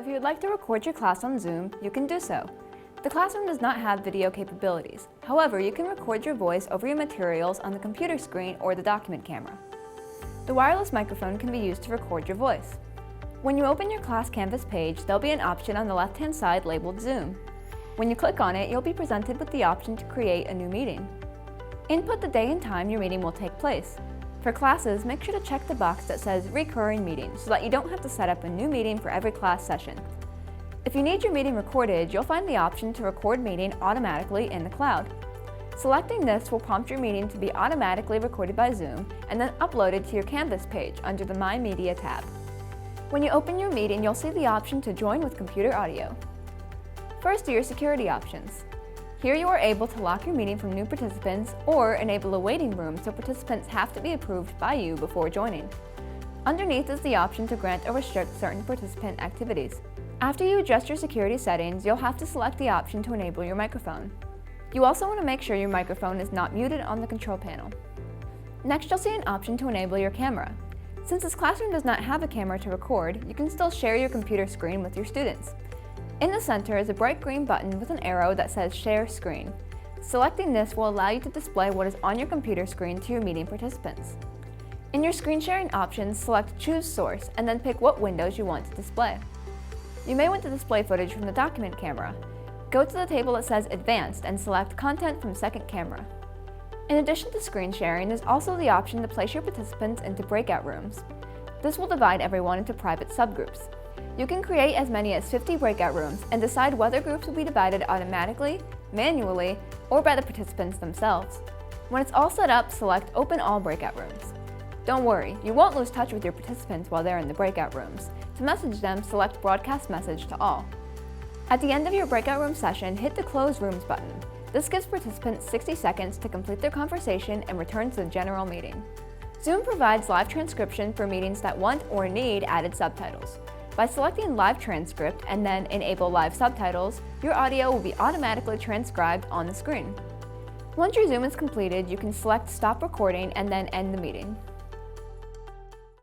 If you would like to record your class on Zoom, you can do so. The classroom does not have video capabilities. However, you can record your voice over your materials on the computer screen or the document camera. The wireless microphone can be used to record your voice. When you open your class Canvas page, there'll be an option on the left-hand side labeled Zoom. When you click on it, you'll be presented with the option to create a new meeting. Input the day and time your meeting will take place. For classes, make sure to check the box that says Recurring Meeting so that you don't have to set up a new meeting for every class session. If you need your meeting recorded, you'll find the option to record meeting automatically in the cloud. Selecting this will prompt your meeting to be automatically recorded by Zoom and then uploaded to your Canvas page under the My Media tab. When you open your meeting, you'll see the option to join with computer audio. First are your security options. Here you are able to lock your meeting from new participants or enable a waiting room so participants have to be approved by you before joining. Underneath is the option to grant or restrict certain participant activities. After you adjust your security settings, you'll have to select the option to enable your microphone. You also want to make sure your microphone is not muted on the control panel. Next, you'll see an option to enable your camera. Since this classroom does not have a camera to record, you can still share your computer screen with your students. In the center is a bright green button with an arrow that says Share Screen. Selecting this will allow you to display what is on your computer screen to your meeting participants. In your screen sharing options, select Choose Source and then pick what windows you want to display. You may want to display footage from the document camera. Go to the table that says Advanced and select Content from Second Camera. In addition to screen sharing, there's also the option to place your participants into breakout rooms. This will divide everyone into private subgroups. You can create as many as 50 breakout rooms and decide whether groups will be divided automatically, manually, or by the participants themselves. When it's all set up, select Open All Breakout Rooms. Don't worry, you won't lose touch with your participants while they're in the breakout rooms. To message them, select Broadcast Message to All. At the end of your breakout room session, hit the Close Rooms button. This gives participants 60 seconds to complete their conversation and return to the general meeting. Zoom provides live transcription for meetings that want or need added subtitles. By selecting Live Transcript and then Enable Live Subtitles, your audio will be automatically transcribed on the screen. Once your Zoom is completed, you can select Stop Recording and then end the meeting.